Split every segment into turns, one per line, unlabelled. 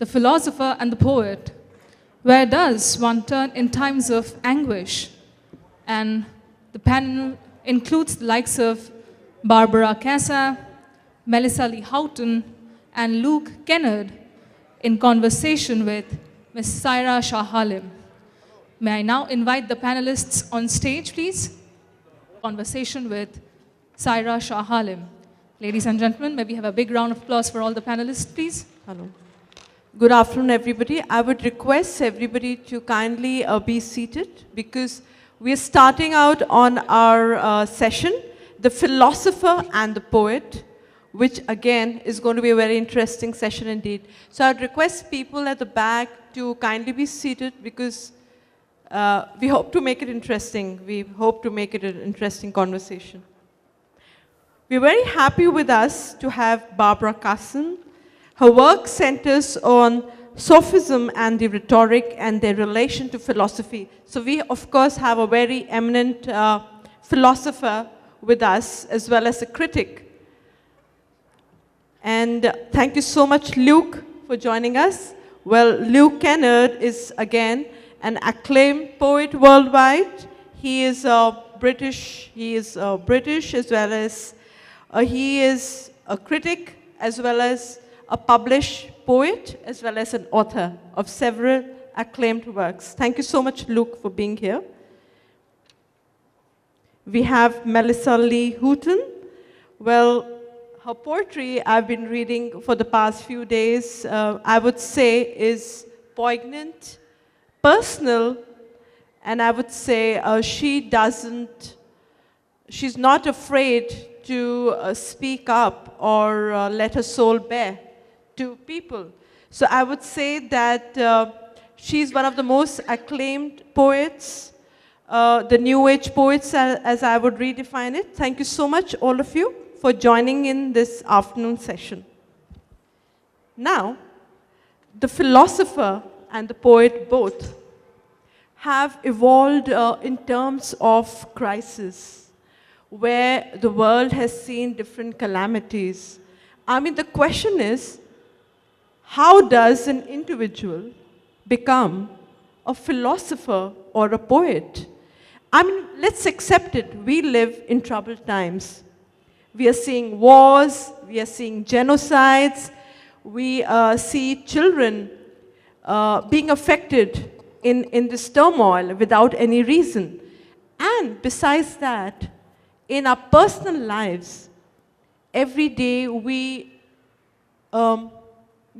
the philosopher and the poet. Where does one turn in times of anguish? And the panel includes the likes of Barbara Cassin, Melissa Lee-Houghton, and Luke Kennard in conversation with Ms. Saira Shah Halim. May I now invite the panelists on stage, please? Conversation with Saira Shah Halim. Ladies and gentlemen, may we have a big round of applause for all the panelists, please?
Hello. Good afternoon, everybody. I would request everybody to kindly be seated because we are starting out on our session, The Philosopher and the Poet, which again is going to be a very interesting session indeed. So I'd request people at the back to kindly be seated because we hope to make it interesting. We hope to make it an interesting conversation. We're very happy with us to have Barbara Cassin. Her work centers on sophism and the rhetoric and their relation to philosophy. So we, of course, have a very eminent philosopher with us, as well as a critic. And thank you so much, Luke, for joining us. Well, Luke Kennard is, again, an acclaimed poet worldwide. He is British. He is British, as well as he is a critic, as well as a published poet, as well as an author of several acclaimed works. Thank you so much, Luke, for being here. We have Melissa Lee-Houghton. Well, her poetry I've been reading for the past few days, I would say is poignant, personal, and I would say she's not afraid to speak up or let her soul bare to people. So I would say that she's one of the most acclaimed poets, the New Age poets as I would redefine it. Thank you so much, all of you, for joining in this afternoon session. Now, the philosopher and the poet both have evolved in terms of crisis, where the world has seen different calamities. I mean, the question is, how does an individual become a philosopher or a poet? I mean, let's accept it. We live in troubled times. We are seeing wars, we are seeing genocides, we see children being affected in this turmoil without any reason. And besides that, in our personal lives, every day we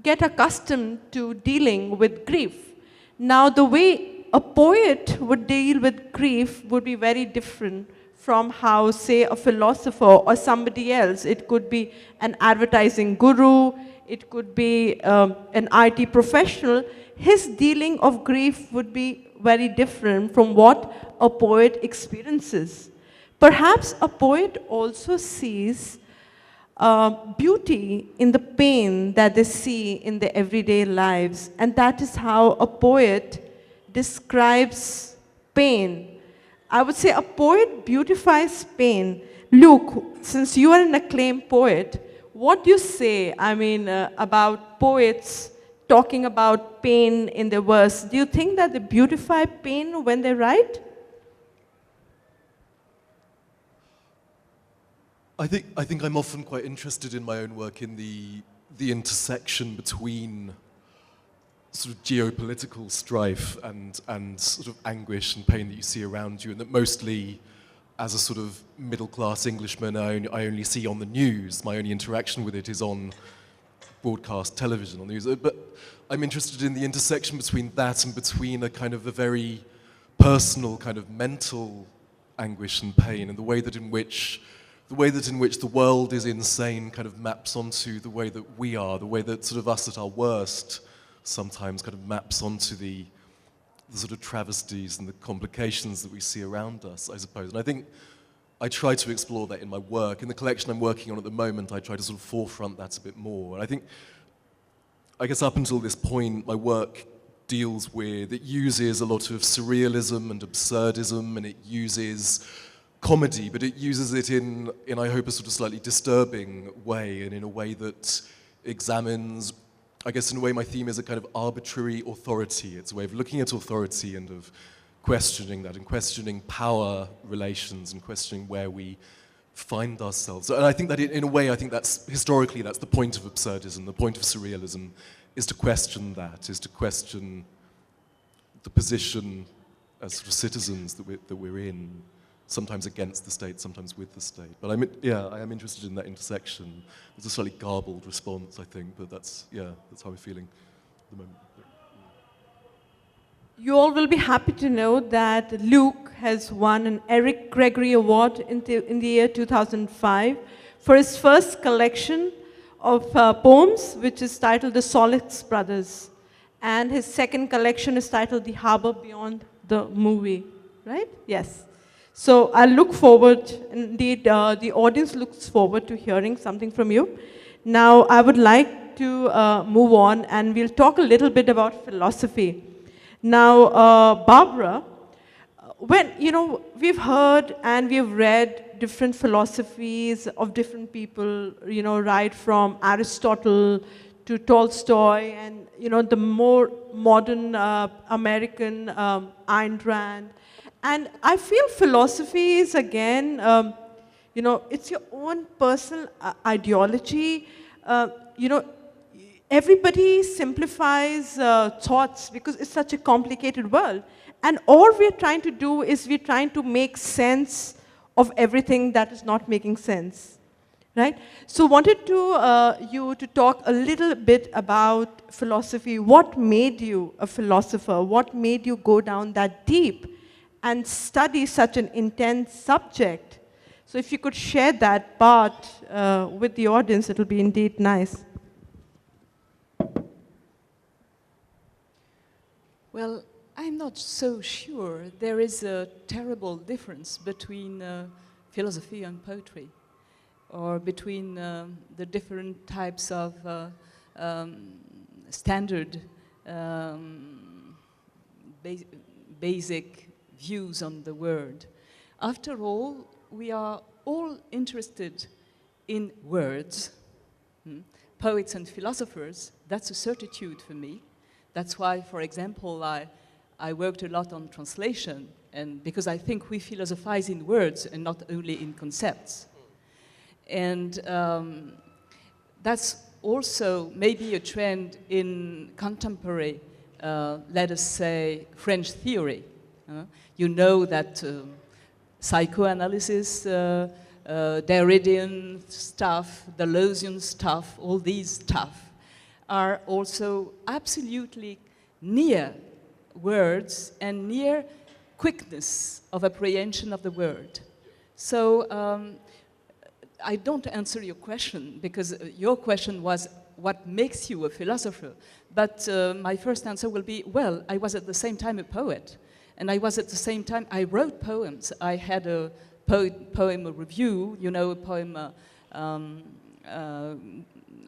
get accustomed to dealing with grief. Now, the way a poet would deal with grief would be very different from how, say, a philosopher or somebody else. It could be an advertising guru, it could be an IT professional. His dealing of grief would be very different from what a poet experiences. Perhaps a poet also sees beauty in the pain that they see in their everyday lives, and that is how a poet describes pain. I would say a poet beautifies pain. Luke, since you are an acclaimed poet, what do you say, I mean, about poets talking about pain in their verse? Do you think that they beautify pain when they write?
I think I'm often quite interested in my own work in the intersection between sort of geopolitical strife and sort of anguish and pain that you see around you, and that mostly, as a sort of middle-class Englishman, I only see on the news. My only interaction with it is on broadcast television, on the news. But I'm interested in the intersection between that and between a kind of a very personal kind of mental anguish and pain, and the way that in which the world is insane kind of maps onto the way that we are, the way that sort of us at our worst sometimes kind of maps onto the sort of travesties and the complications that we see around us, I suppose. And I think I try to explore that in my work. In the collection I'm working on at the moment, I try to sort of forefront that a bit more. And I guess up until this point, my work it uses a lot of surrealism and absurdism, and it uses comedy, but it uses it in I hope, a sort of slightly disturbing way, and in a way that examines I guess in a way my theme is a kind of arbitrary authority. It's a way of looking at authority and of questioning that, and questioning power relations, and questioning where we find ourselves. And I think that in a way, I think that's, historically, that's the point of absurdism, the point of surrealism, is to question that, is to question the position as sort of citizens that we're in, sometimes against the state, sometimes with the state. But I am interested in that intersection. It's a slightly garbled response, I think, but that's how I'm feeling at the moment.
You all will be happy to know that Luke has won an Eric Gregory Award in the year 2005 for his first collection of poems, which is titled The Solix Brothers. And his second collection is titled The Harbor Beyond the Movie, right? Yes. So I look forward, indeed, the audience looks forward to hearing something from you. Now, I would like to move on, and we'll talk a little bit about philosophy. Now, Barbara, we've heard and we've read different philosophies of different people, right from Aristotle to Tolstoy, and, the more modern American Ayn Rand. And I feel philosophy is, again, it's your own personal ideology. Everybody simplifies thoughts because it's such a complicated world. And all we're trying to do is we're trying to make sense of everything that is not making sense, right? So wanted you to talk a little bit about philosophy. What made you a philosopher? What made you go down that deep and study such an intense subject? So if you could share that part with the audience, it'll be indeed nice.
Well, I'm not so sure. There is a terrible difference between philosophy and poetry, or between the different types of standard basic views on the word. After all, we are all interested in words. Poets and philosophers, that's a certitude for me. That's why, for example, I worked a lot on translation, and because I think we philosophize in words and not only in concepts. And that's also maybe a trend in contemporary, let us say, French theory. You know that psychoanalysis, Derridian stuff, Deleuzian stuff, all these stuff are also absolutely near words and near quickness of apprehension of the word. So I don't answer your question, because your question was what makes you a philosopher. But my first answer will be, well, I was at the same time a poet. And I was at the same time, I wrote poems. I had a poem review, a poem,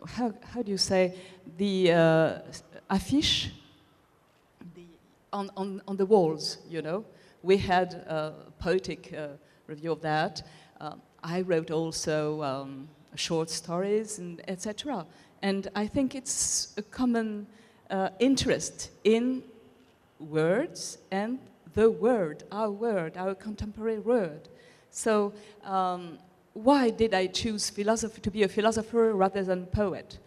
how do you say, the affiche on the walls, We had a poetic review of that. I wrote also short stories, and etc. And I think it's a common interest in words and the word, our contemporary word. So why did I choose philosophy to be a philosopher rather than poet?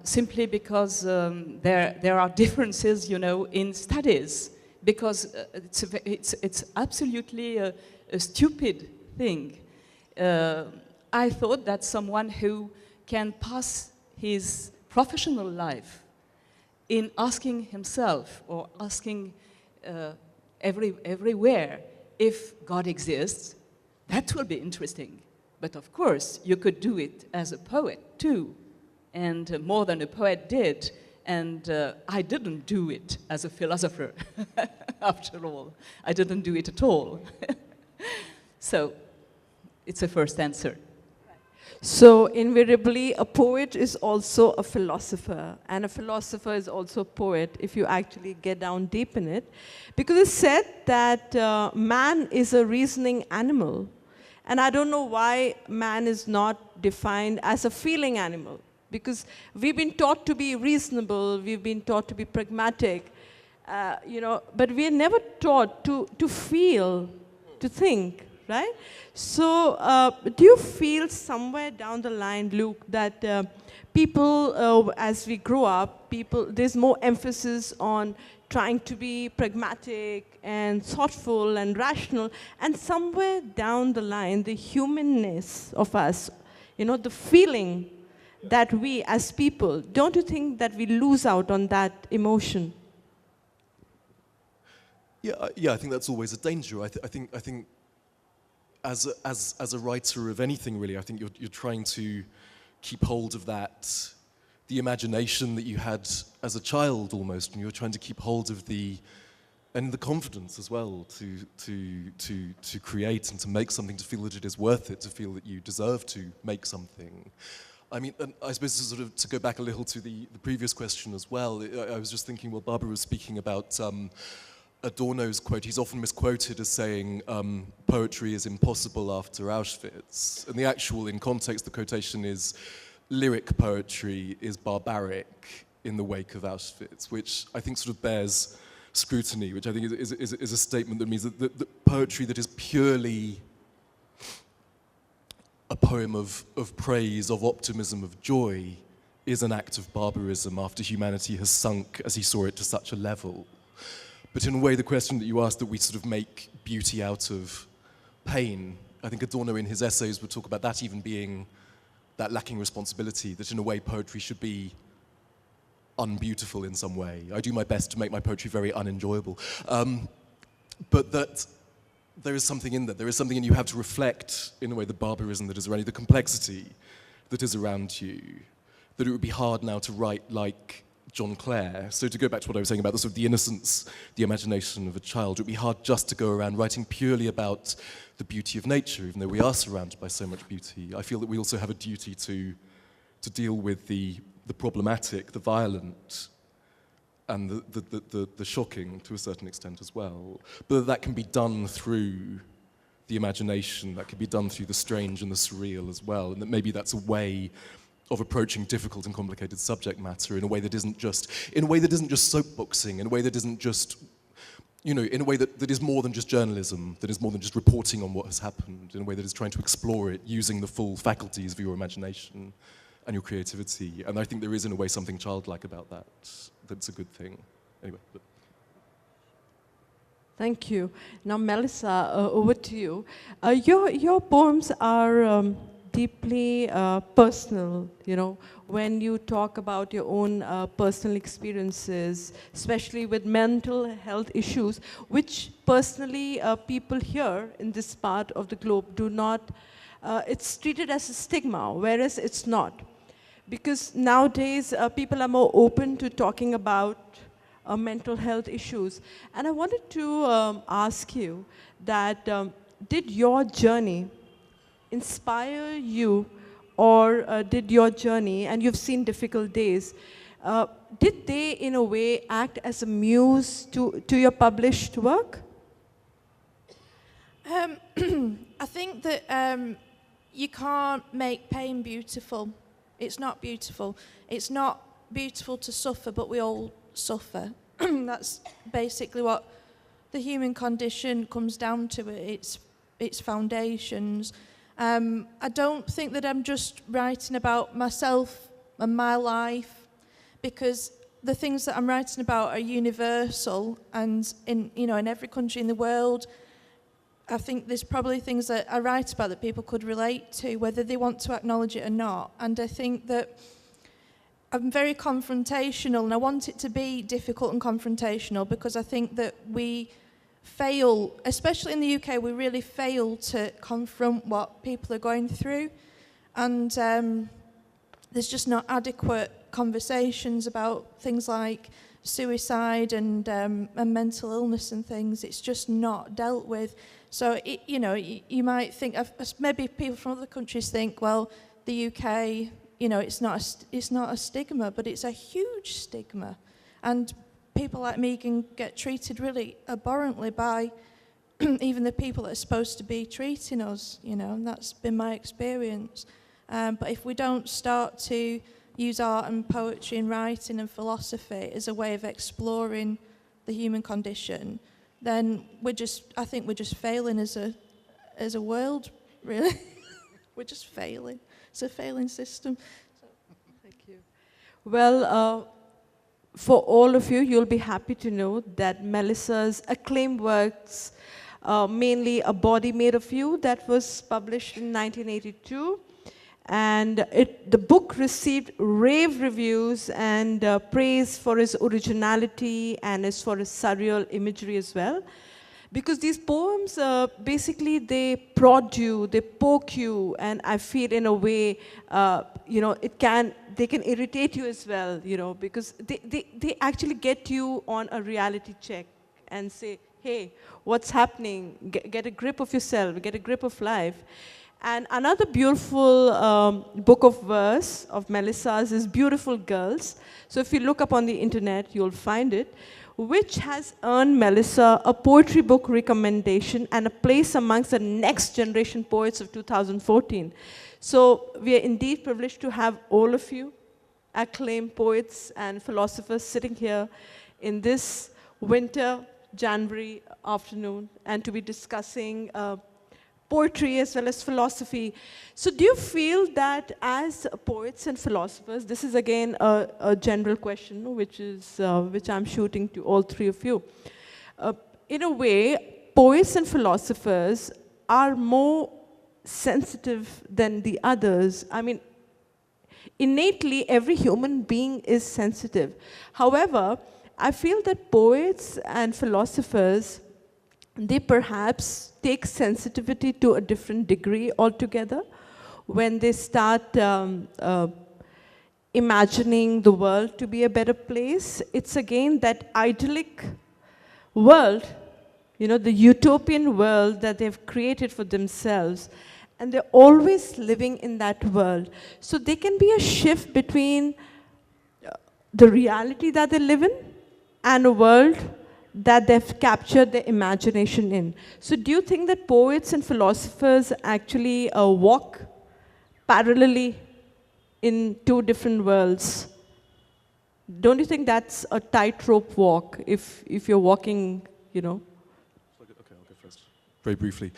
Simply because there are differences, in studies. Because it's absolutely a stupid thing. I thought that someone who can pass his professional life in asking himself or asking everywhere if God exists, that will be interesting. But of course, you could do it as a poet too, and more than a poet did. And I didn't do it as a philosopher, after all. I didn't do it at all. So it's a first answer.
So invariably, a poet is also a philosopher, and a philosopher is also a poet, if you actually get down deep in it. Because it's said that man is a reasoning animal. And I don't know why man is not defined as a feeling animal. because we've been taught to be reasonable, we've been taught to be pragmatic, but we're never taught to feel, to think, right? So do you feel somewhere down the line, Luke, that people, as we grow up, there's more emphasis on trying to be pragmatic and thoughtful and rational, and somewhere down the line, the humanness of us, the feeling that we as people, don't you think that we lose out on that emotion?
Yeah, I think that's always a danger. I think as a writer of anything, really, I think you're trying to keep hold of that, the imagination that you had as a child almost, and you're trying to keep hold of the confidence as well to create and to make something, to feel that it is worth it, to feel that you deserve to make something. I mean, and I suppose to go back a little to the previous question as well, I was just thinking, well, Barbara was speaking about Adorno's quote. He's often misquoted as saying, poetry is impossible after Auschwitz. And the actual, in context, the quotation is, lyric poetry is barbaric in the wake of Auschwitz, which I think sort of bears scrutiny, which I think is a statement that means that poetry that is purely a poem of praise, of optimism, of joy, is an act of barbarism after humanity has sunk, as he saw it, to such a level. But in a way, the question that you asked, that we sort of make beauty out of pain, I think Adorno in his essays would talk about that even being that lacking responsibility, that in a way poetry should be unbeautiful in some way. I do my best to make my poetry very unenjoyable. But that there is something in that. There is something in you have to reflect, in a way, the barbarism that is around you, the complexity that is around you, that it would be hard now to write like John Clare. So to go back to what I was saying about the sort of the innocence, the imagination of a child, it would be hard just to go around writing purely about the beauty of nature, even though we are surrounded by so much beauty. I feel that we also have a duty to deal with the problematic, the violent, and the shocking to a certain extent as well. But that can be done through the imagination, that can be done through the strange and the surreal as well, and that maybe that's a way of approaching difficult and complicated subject matter in a way that isn't just soapboxing, in a way that isn't just, in a way that is more than just journalism, that is more than just reporting on what has happened, in a way that is trying to explore it using the full faculties of your imagination and your creativity. And I think there is, in a way, something childlike about that. That's a good thing. Anyway.
Thank you. Now, Melissa, over to you. Your poems are deeply personal, when you talk about your own personal experiences, especially with mental health issues, which personally people here in this part of the globe do not, it's treated as a stigma, whereas it's not. Because nowadays people are more open to talking about mental health issues. And I wanted to ask you that did your journey inspire you, or did your journey, and you've seen difficult days, did they in a way act as a muse to your published work?
I think that you can't make pain beautiful. It's not beautiful. It's not beautiful to suffer, but we all suffer. That's basically what the human condition comes down to. Its foundations. I don't think that I'm just writing about myself and my life, because the things that I'm writing about are universal, and in every country in the world, I think there's probably things that I write about that people could relate to, whether they want to acknowledge it or not. And I think that I'm very confrontational, and I want it to be difficult and confrontational, because I think that we fail, especially in the UK, we really fail to confront what people are going through. And there's just not adequate conversations about things like suicide and mental illness and things. It's just not dealt with. So, you might think, maybe people from other countries think, well, the UK, it's not a stigma, but it's a huge stigma. And people like me can get treated really abhorrently by even the people that are supposed to be treating us, and that's been my experience. But if we don't start to use art and poetry and writing and philosophy as a way of exploring the human condition, then I think we're just failing as a world, really. We're just failing. It's a failing system.
Thank you. Well, for all of you, you'll be happy to know that Melissa's acclaimed works, mainly A Body Made of You, that was published in 1982. And the book received rave reviews and praise for its originality and for its surreal imagery as well. Because these poems, basically, they prod you, they poke you, and I feel in a way, they can irritate you as well, because they actually get you on a reality check and say, hey, what's happening? Get a grip of yourself, get a grip of life. And another beautiful book of verse of Melissa's is Beautiful Girls. So if you look up on the internet, you'll find it, which has earned Melissa a poetry book recommendation and a place amongst the next generation poets of 2014. So we are indeed privileged to have all of you, acclaimed poets and philosophers, sitting here in this winter January afternoon and to be discussing poetry as well as philosophy. So do you feel that as poets and philosophers, this is again a general question which I'm shooting to all three of you. In a way, poets and philosophers are more sensitive than the others. I mean, innately, every human being is sensitive. However, I feel that poets and philosophers, they perhaps take sensitivity to a different degree altogether when they start imagining the world to be a better place. It's again that idyllic world, the utopian world that they've created for themselves, and they're always living in that world. So there can be a shift between the reality that they live in and a world that they've captured their imagination in. So do you think that poets and philosophers actually walk parallelly in two different worlds? Don't you think that's a tightrope walk if you're walking, Okay, I'll
go first. Very briefly.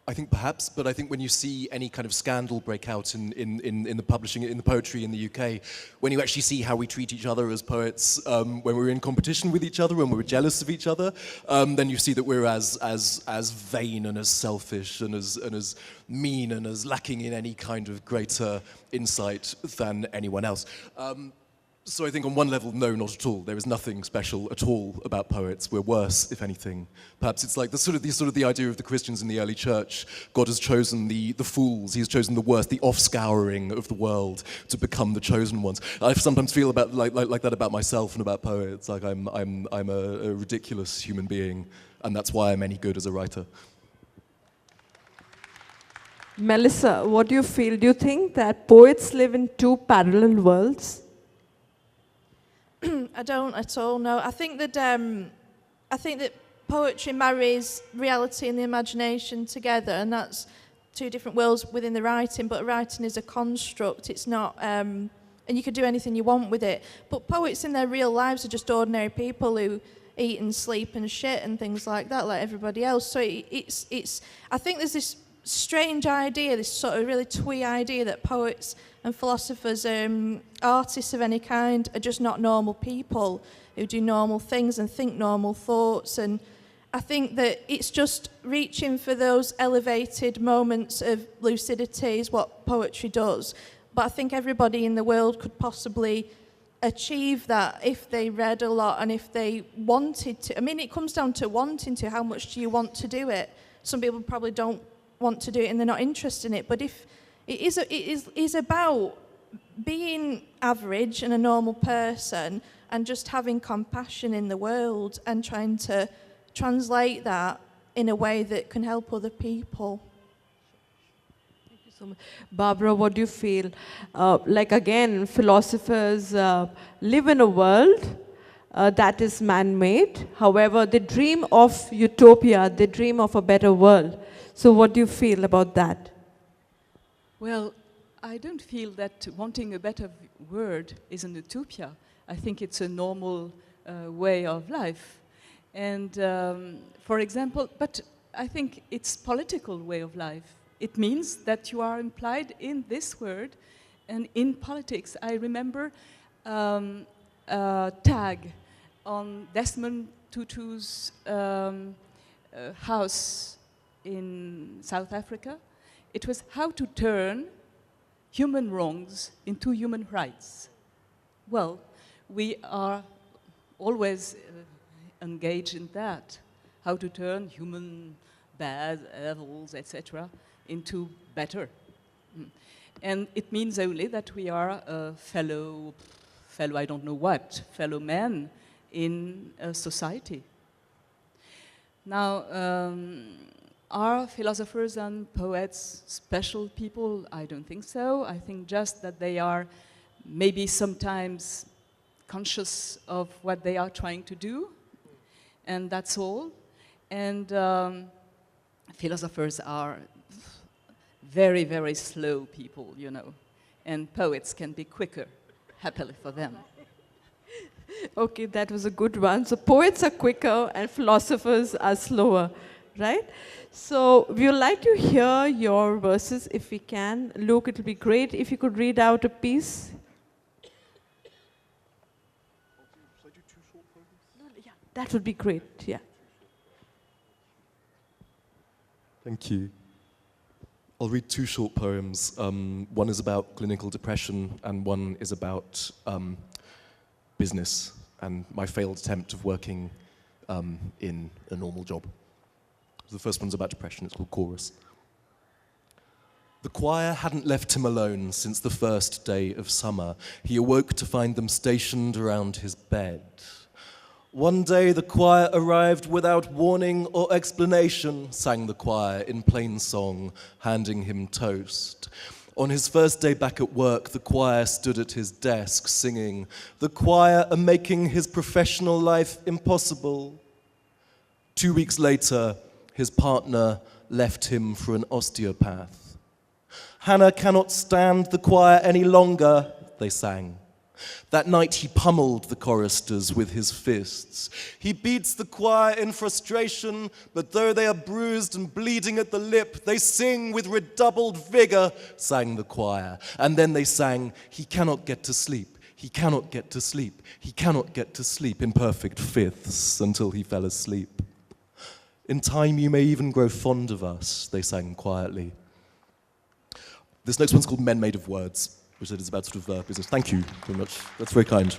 I think perhaps, but I think when you see any kind of scandal break out in the publishing, in the poetry in the UK, when you actually see how we treat each other as poets, when we're in competition with each other, when we're jealous of each other, then you see that we're as vain and as selfish and as mean and as lacking in any kind of greater insight than anyone else. So I think on one level, no, not at all. There is nothing special at all about poets. We're worse, if anything. Perhaps it's like the idea of the Christians in the early church. God has chosen the fools. He's chosen the worst, the offscouring of the world to become the chosen ones. I sometimes feel about like that about myself and about poets. Like I'm a ridiculous human being, and that's why I'm any good as a writer.
Melissa, what do you feel? Do you think that poets live in two parallel worlds?
I don't at all, no. I think that poetry marries reality and the imagination together, and that's two different worlds within the writing, but writing is a construct. It's not, and you can do anything you want with it. But poets in their real lives are just ordinary people who eat and sleep and shit and things like that, like everybody else. So it's I think there's this strange idea, this sort of really twee idea that poets and philosophers, artists of any kind, are just not normal people who do normal things and think normal thoughts. And I think that it's just reaching for those elevated moments of lucidity is what poetry does. But I think everybody in the world could possibly achieve that if they read a lot and if they wanted to. I mean, it comes down to wanting to. How much do you want to do it? Some people probably don't want to do it and they're not interested in it. But if it is about being average and a normal person and just having compassion in the world and trying to translate that in a way that can help other people.
Thank you so much. Barbara, what do you feel? Like again, philosophers live in a world that is man-made. However, they dream of utopia, they dream of a better world. So what do you feel about that?
Well, I don't feel that wanting a better word is an utopia. I think it's a normal way of life. And for example, but I think it's political way of life. It means that you are implied in this word, and in politics, I remember a tag on Desmond Tutu's house in South Africa. It was how to turn human wrongs into human rights. Well, we are always engaged in that, how to turn human bad, evils, etc., into better. And it means only that we are a fellow I don't know what, fellow men in a society. Now, are philosophers and poets special people? I don't think so. I think just that they are maybe sometimes conscious of what they are trying to do, and that's all. And philosophers are very, very slow people, you know, and poets can be quicker, happily for them.
Okay, that was a good one. So poets are quicker and philosophers are slower, right? So we would like to hear your verses if we can. Luke, it would be great if you could read out a piece. Yeah, that would be great, yeah.
Thank you. I'll read two short poems. One is about clinical depression and one is about business and my failed attempt of working in a normal job. The first one's about depression. It's called Chorus. The choir hadn't left him alone since the first day of summer. He awoke to find them stationed around his bed. One day the choir arrived without warning or explanation, sang the choir in plain song, handing him toast. On his first day back at work, the choir stood at his desk singing, "The choir are making his professional life impossible." 2 weeks later, his partner left him for an osteopath. "Hannah cannot stand the choir any longer," they sang. That night he pummeled the choristers with his fists. He beats the choir in frustration, but though they are bruised and bleeding at the lip, they sing with redoubled vigor, sang the choir. And then they sang, "He cannot get to sleep, he cannot get to sleep, he cannot get to sleep," in perfect fifths until he fell asleep. "In time you may even grow fond of us," they sang quietly. This next one's called Men Made of Words, which is about sort of business. Thank you very much. That's very kind.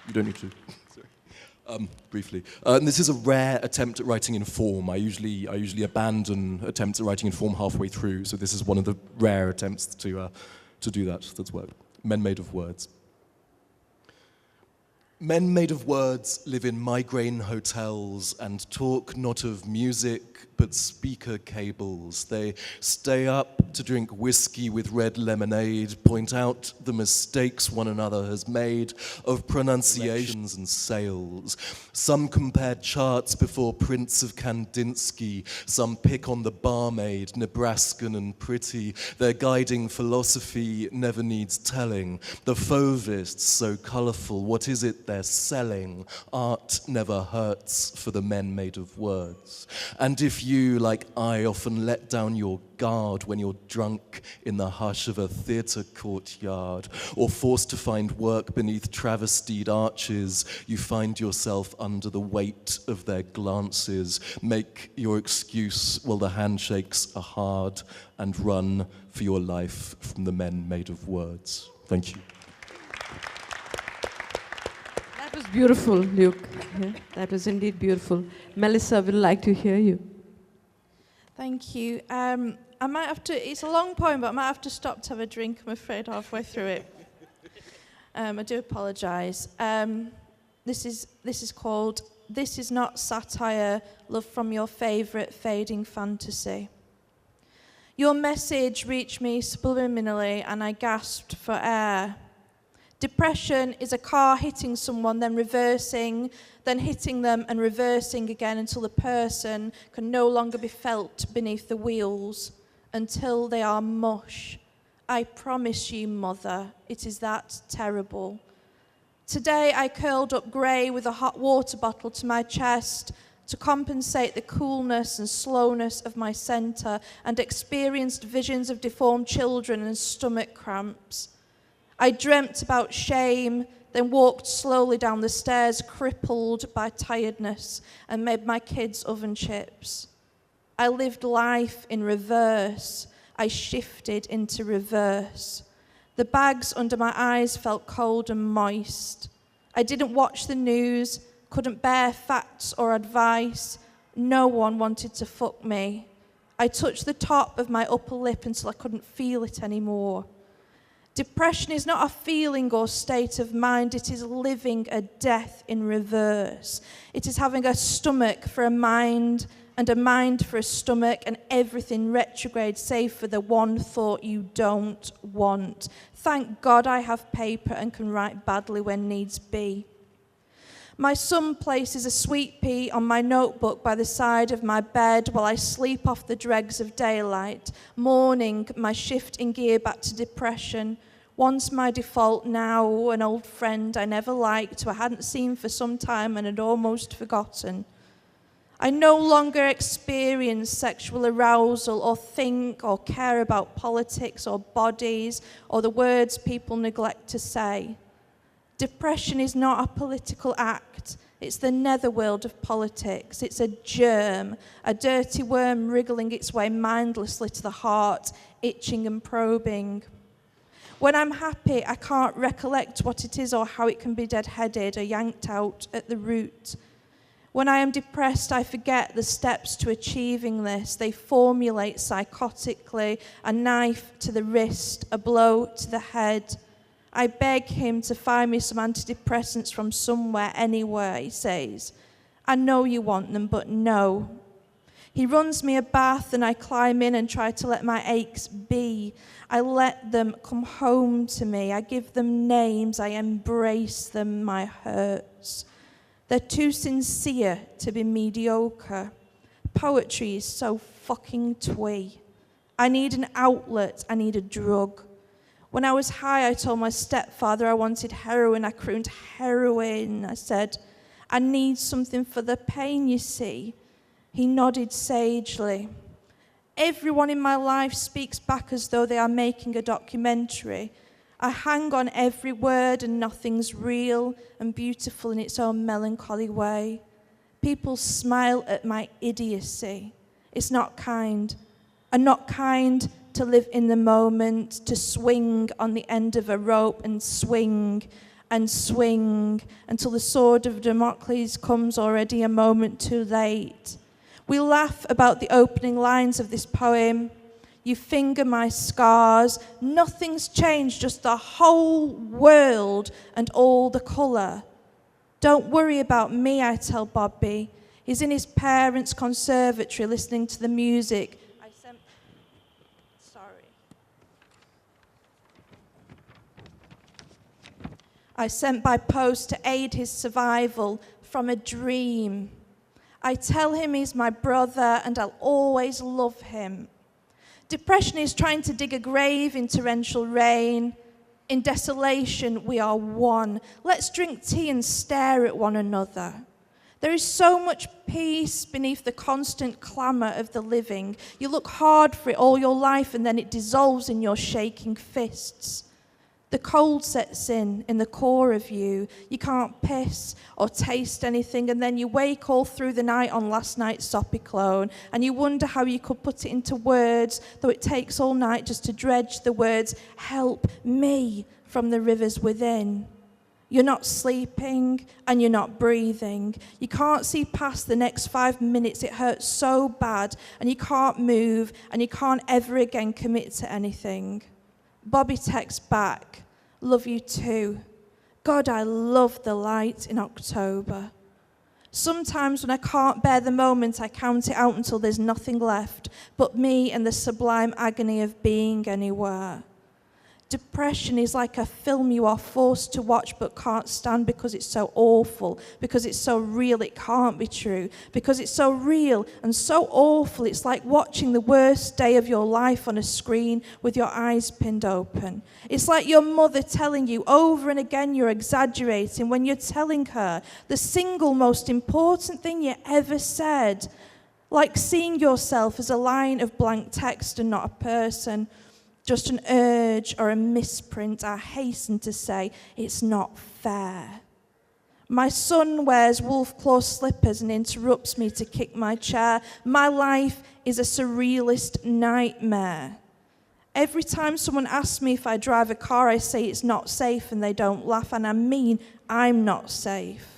You don't need to. Sorry. Briefly. And this is a rare attempt at writing in form. I usually abandon attempts at writing in form halfway through, so this is one of the rare attempts to do that. That's worked. Men Made of Words. Men made of words live in migraine hotels and talk not of music but speaker cables. They stay up to drink whiskey with red lemonade, point out the mistakes one another has made of pronunciations and sales. Some compare charts before Prince of Kandinsky. Some pick on the barmaid, Nebraskan and pretty. Their guiding philosophy never needs telling. The fauvists so colourful, what is it they're selling? Art never hurts for the men made of words. And if you, like I, often let down your guard when you're drunk in the hush of a theatre courtyard, or forced to find work beneath travestied arches, you find yourself under the weight of their glances. Make your excuse while the handshakes are hard, and run for your life from the men made of words. Thank you.
That was beautiful, Luke. Yeah, that was indeed beautiful. Melissa, would like to hear you.
Thank you. I might have to, it's a long poem, but I might have to stop to have a drink, I'm afraid, halfway through it. I do apologise. This is called, "This is not satire, love from your favourite fading fantasy." Your message reached me subliminally and I gasped for air. Depression is a car hitting someone, then reversing, then hitting them and reversing again until the person can no longer be felt beneath the wheels, until they are mush, I promise you, Mother, it is that terrible. Today I curled up grey with a hot water bottle to my chest to compensate the coolness and slowness of my centre, and experienced visions of deformed children and stomach cramps. I dreamt about shame, then walked slowly down the stairs, crippled by tiredness, and made my kids oven chips. I lived life in reverse. I shifted into reverse. The bags under my eyes felt cold and moist. I didn't watch the news, couldn't bear facts or advice. No one wanted to fuck me. I touched the top of my upper lip until I couldn't feel it anymore. Depression is not a feeling or state of mind. It is living a death in reverse. It is having a stomach for a mind and a mind for a stomach, and everything retrograde save for the one thought you don't want. Thank God I have paper and can write badly when needs be. My son places a sweet pea on my notebook by the side of my bed while I sleep off the dregs of daylight, mourning my shift in gear back to depression. Once my default, now an old friend I never liked, who I hadn't seen for some time and had almost forgotten. I no longer experience sexual arousal or think or care about politics or bodies or the words people neglect to say. Depression is not a political act. It's the netherworld of politics. It's a germ, a dirty worm wriggling its way mindlessly to the heart, itching and probing. When I'm happy, I can't recollect what it is or how it can be dead-headed or yanked out at the root. When I am depressed, I forget the steps to achieving this. They formulate psychotically, a knife to the wrist, a blow to the head. I beg him to find me some antidepressants from somewhere, anywhere, he says. I know you want them, but no. He runs me a bath and I climb in and try to let my aches be. I let them come home to me. I give them names. I embrace them, my hurts. They're too sincere to be mediocre. Poetry is so fucking twee. I need an outlet. I need a drug. When I was high, I told my stepfather I wanted heroin. I crooned heroin. I said, I need something for the pain, you see. He nodded sagely. Everyone in my life speaks back as though they are making a documentary. I hang on every word and nothing's real and beautiful in its own melancholy way. People smile at my idiocy. It's not kind. And not kind to live in the moment, to swing on the end of a rope and swing until the sword of Damocles comes already a moment too late. We laugh about the opening lines of this poem. You finger my scars. Nothing's changed, just the whole world and all the colour. Don't worry about me, I tell Bobby. He's in his parents' conservatory listening to the music. I sent by post to aid his survival from a dream. I tell him he's my brother and I'll always love him. Depression is trying to dig a grave in torrential rain. In desolation, we are one. Let's drink tea and stare at one another. There is so much peace beneath the constant clamour of the living. You look hard for it all your life and then it dissolves in your shaking fists. The cold sets in the core of you. You can't piss or taste anything, and then you wake all through the night on last night's soppy clone, and you wonder how you could put it into words, though it takes all night just to dredge the words, help me, from the rivers within. You're not sleeping, and you're not breathing. You can't see past the next 5 minutes. It hurts so bad, and you can't move, and you can't ever again commit to anything. Bobby texts back, love you too. God, I love the light in October. Sometimes when I can't bear the moment, I count it out until there's nothing left but me and the sublime agony of being anywhere. Depression is like a film you are forced to watch but can't stand because it's so awful, because it's so real it can't be true, because it's so real and so awful it's like watching the worst day of your life on a screen with your eyes pinned open. It's like your mother telling you over and again you're exaggerating when you're telling her the single most important thing you ever said, like seeing yourself as a line of blank text and not a person. Just an urge or a misprint, I hasten to say, it's not fair. My son wears wolf claw slippers and interrupts me to kick my chair. My life is a surrealist nightmare. Every time someone asks me if I drive a car, I say it's not safe and they don't laugh, and I mean I'm not safe.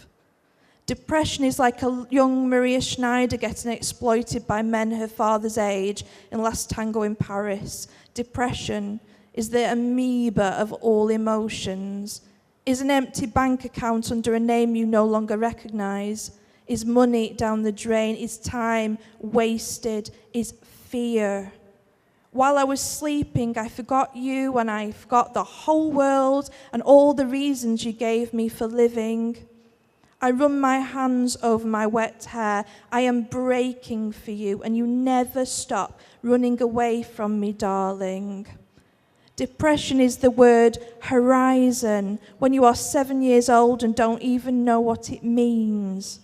Depression is like a young Maria Schneider getting exploited by men her father's age in Last Tango in Paris. Depression is the amoeba of all emotions, is an empty bank account under a name you no longer recognize, is money down the drain, is time wasted, is fear. While I was sleeping, I forgot you and I forgot the whole world and all the reasons you gave me for living. I run my hands over my wet hair. I am breaking for you, and you never stop running away from me, darling. Depression is the word horizon when you are 7 years old and don't even know what it means.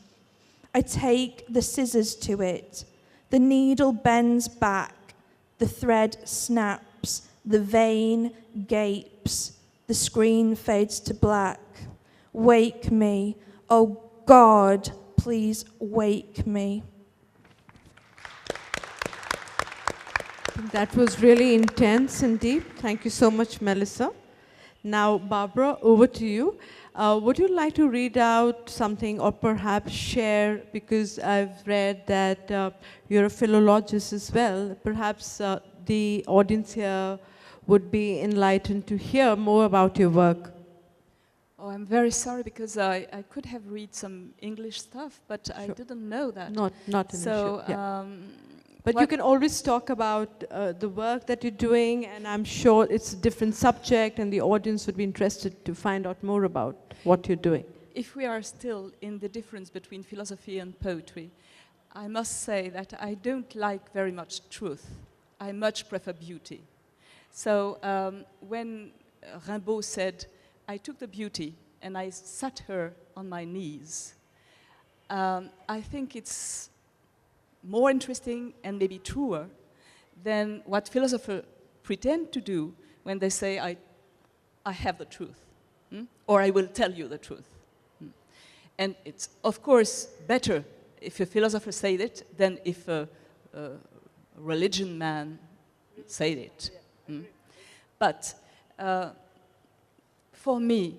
I take the scissors to it. The needle bends back. The thread snaps. The vein gapes. The screen fades to black. Wake me. Oh God, please wake me.
That was really intense and deep. Thank you so much, Melissa. Now, Barbara, over to you. Would you like to read out something or perhaps share, because I've read that you're a philologist as well. Perhaps the audience here would be enlightened to hear more about your work.
Oh, I'm very sorry because I could have read some English stuff, but
Sure.
I didn't know that.
Not an
So,
issue. Yeah. But you can always talk about the work that you're doing, and I'm sure it's a different subject, and the audience would be interested to find out more about what you're doing.
if we are still in the difference between philosophy and poetry, I must say that I don't like very much truth. I much prefer beauty. So when Rimbaud said, I took the beauty and I sat her on my knees, I think it's more interesting and maybe truer than what philosophers pretend to do when they say, I have the truth, or I will tell you the truth. And it's, of course, better if a philosopher said it than if a religion man said it. But for me,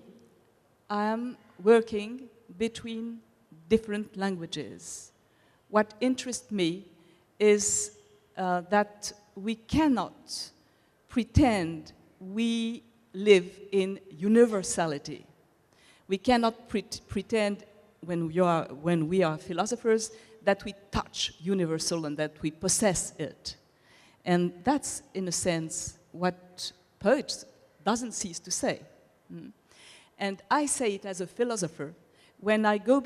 I am working between different languages. What interests me is that we cannot pretend we live in universality. We cannot pretend when we are philosophers that we touch universal and that we possess it. And that's, in a sense, what poets doesn't cease to say. And I say it as a philosopher when I go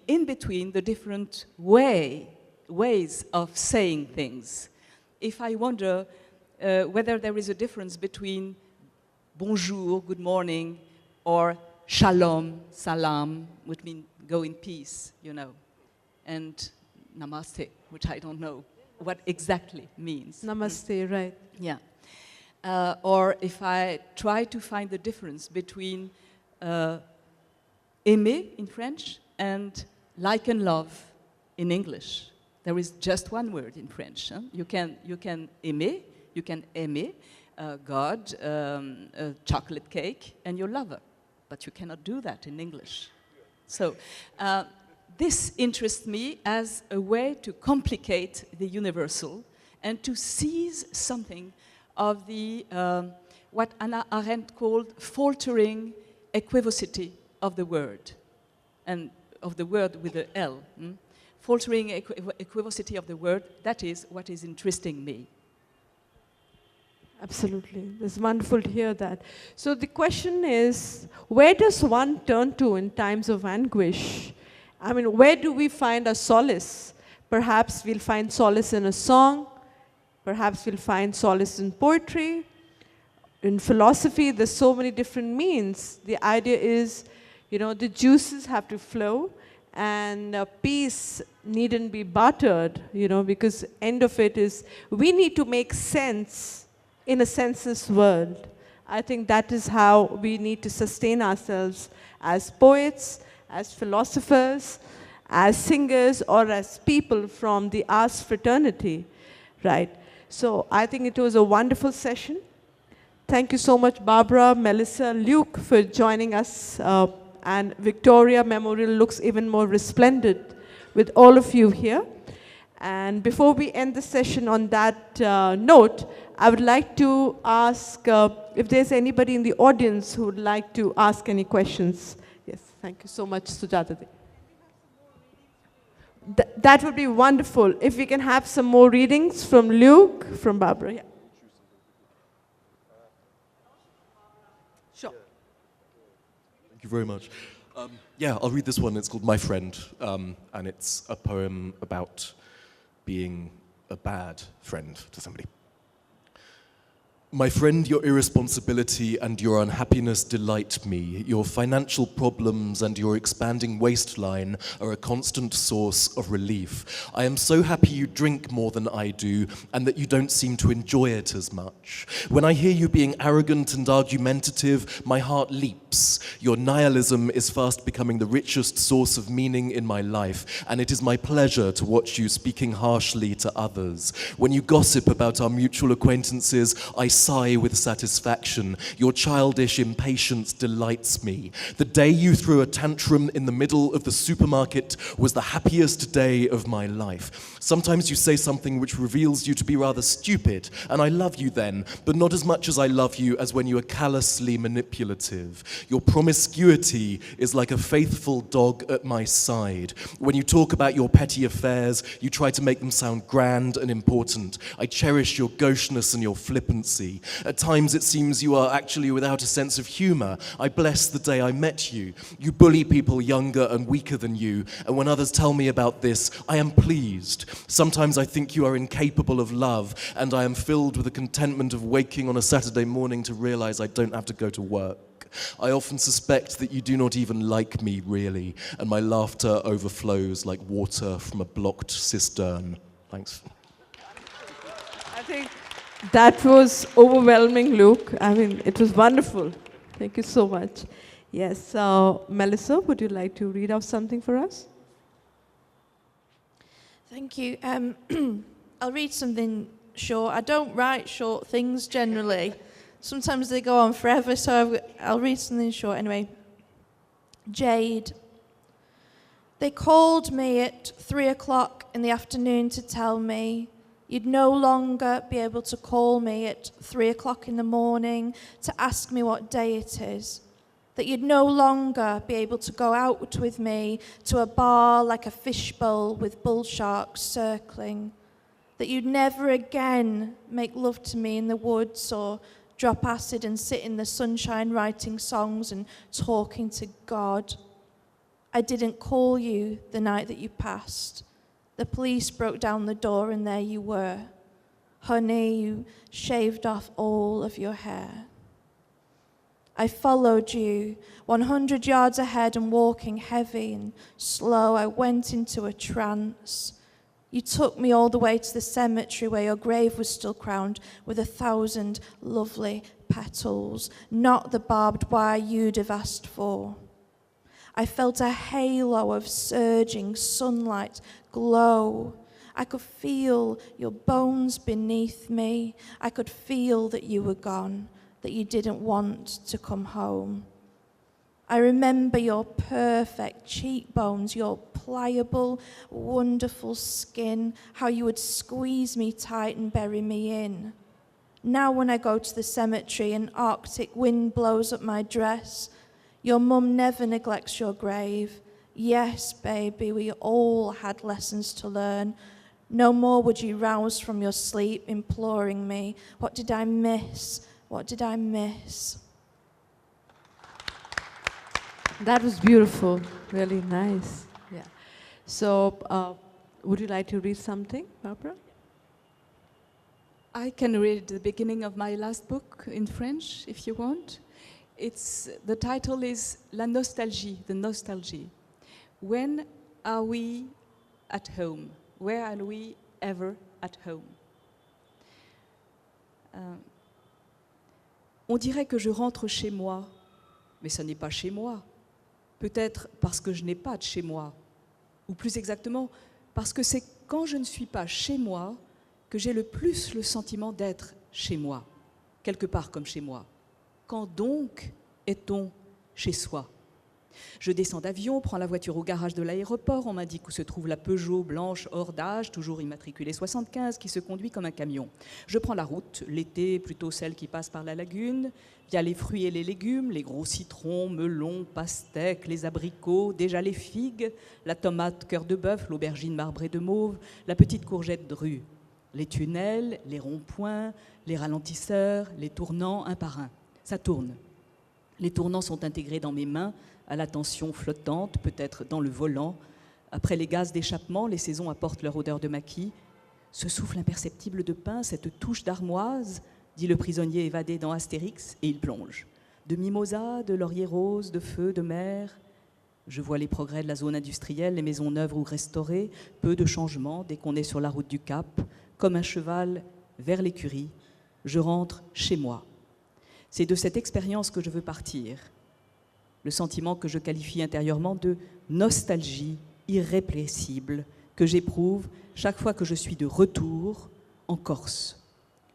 in between the different ways of saying things. If I wonder whether there is a difference between bonjour, good morning, or shalom, salam, which means go in peace, you know, and namaste, which I don't know what exactly means.
Namaste, right.
Yeah. Or if I try to find the difference between aimer in French and like and love in English. There is just one word in French. Huh? You can aimer God, a chocolate cake, and your lover. But you cannot do that in English. So this interests me as a way to complicate the universal and to seize something of the, what Hannah Arendt called faltering equivocity of the word, and of the word with the L. Faltering equivocity of the word, that is what is interesting me.
Absolutely. It's wonderful to hear that. So the question is, where does one turn to in times of anguish? I mean, where do we find a solace? Perhaps we'll find solace in a song. Perhaps we'll find solace in poetry. In philosophy, there's so many different means. The idea is, the juices have to flow, and peace needn't be bartered, because end of it is we need to make sense in a senseless world. I think that is how we need to sustain ourselves as poets, as philosophers, as singers, or as people from the arts fraternity, right? So I think it was a wonderful session. Thank you so much, Barbara, Melissa, Luke, for joining us. And Victoria Memorial looks even more resplendent with all of you here. And before we end the session on that note, I would like to ask if there's anybody in the audience who would like to ask any questions. Yes, thank you so much, Sujata. That would be wonderful. If we can have some more readings from Luke, from Barbara. Yeah. Sure.
Thank you very much. Yeah, I'll read this one. It's called My Friend, and it's a poem about being a bad friend to somebody. My friend, your irresponsibility and your unhappiness delight me. Your financial problems and your expanding waistline are a constant source of relief. I am so happy you drink more than I do and that you don't seem to enjoy it as much. When I hear you being arrogant and argumentative, my heart leaps. Your nihilism is fast becoming the richest source of meaning in my life, and it is my pleasure to watch you speaking harshly to others. When you gossip about our mutual acquaintances, I sigh with satisfaction. Your childish impatience delights me. The day you threw a tantrum in the middle of the supermarket was the happiest day of my life. Sometimes you say something which reveals you to be rather stupid, and I love you then, but not as much as I love you as when you are callously manipulative. Your promiscuity is like a faithful dog at my side. When you talk about your petty affairs, you try to make them sound grand and important. I cherish your gaucheness and your flippancy. At times it seems you are actually without a sense of humor. I bless the day I met you. You bully people younger and weaker than you, and when others tell me about this, I am pleased. Sometimes I think you are incapable of love, and I am filled with the contentment of waking on a Saturday morning to realize I don't have to go to work. I often suspect that you do not even like me, really, and my laughter overflows like water from a blocked cistern. Thanks.
I think that was overwhelming, Luke. I mean, it was wonderful. Thank you so much. Yes, Melissa, would you like to read out something for us?
Thank you. I'll read something short. I don't write short things generally. Sometimes they go on forever, so I'll read something short anyway. Jade. They called me at 3 o'clock in the afternoon to tell me you'd no longer be able to call me at 3 o'clock in the morning to ask me what day it is. That you'd no longer be able to go out with me to a bar like a fishbowl with bull sharks circling. That you'd never again make love to me in the woods or drop acid and sit in the sunshine writing songs and talking to God. I didn't call you the night that you passed. The police broke down the door and there you were. Honey, you shaved off all of your hair. I followed you 100 yards ahead and walking heavy and slow, I went into a trance. You took me all the way to the cemetery where your grave was still crowned with 1,000 lovely petals, not the barbed wire you'd have asked for. I felt a halo of surging sunlight glow. I could feel your bones beneath me. I could feel that you were gone, that you didn't want to come home. I remember your perfect cheekbones, your pliable, wonderful skin, how you would squeeze me tight and bury me in. Now when I go to the cemetery, an Arctic wind blows up my dress. Your mum never neglects your grave. Yes, baby, we all had lessons to learn. No more would you rouse from your sleep, imploring me. What did I miss? What did I miss?
That was beautiful, really nice. Yeah. So, would you like to read something, Barbara?
I can read the beginning of my last book in French, if you want. The title is La Nostalgie, the nostalgie. When are we at home? Where are we ever at home? On dirait que je rentre chez moi, mais ce n'est pas chez moi. Peut-être parce que je n'ai pas de chez moi. Ou plus exactement, parce que c'est quand je ne suis pas chez moi que j'ai le plus le sentiment d'être chez moi, quelque part comme chez moi. Quand donc est-on chez soi? Je descends d'avion, prends la voiture au garage de l'aéroport, on m'indique où se trouve la Peugeot blanche hors d'âge, toujours immatriculée 75, qui se conduit comme un camion. Je prends la route, l'été, plutôt celle qui passe par la lagune, via les fruits et les légumes, les gros citrons, melons, pastèques, les abricots, déjà les figues, la tomate cœur de bœuf, l'aubergine marbrée de mauve, la petite courgette drue. Les tunnels, les ronds-points, les ralentisseurs, les tournants un par un. Ça tourne. Les tournants sont intégrés dans mes mains, à la tension flottante, peut-être dans le volant. Après les gaz d'échappement, les saisons apportent leur odeur de maquis. Ce souffle imperceptible de pain, cette touche d'armoise, dit le prisonnier évadé dans Astérix, et il plonge. De mimosa, de laurier rose, de feu, de mer. Je vois les progrès de la zone industrielle, les maisons neuves ou restaurées, peu de changements dès qu'on est sur la route du Cap. Comme un cheval vers l'écurie, je rentre chez moi. C'est de cette expérience que je veux partir. Le sentiment que je qualifie intérieurement de nostalgie irrépressible que j'éprouve chaque fois que je suis de retour en Corse.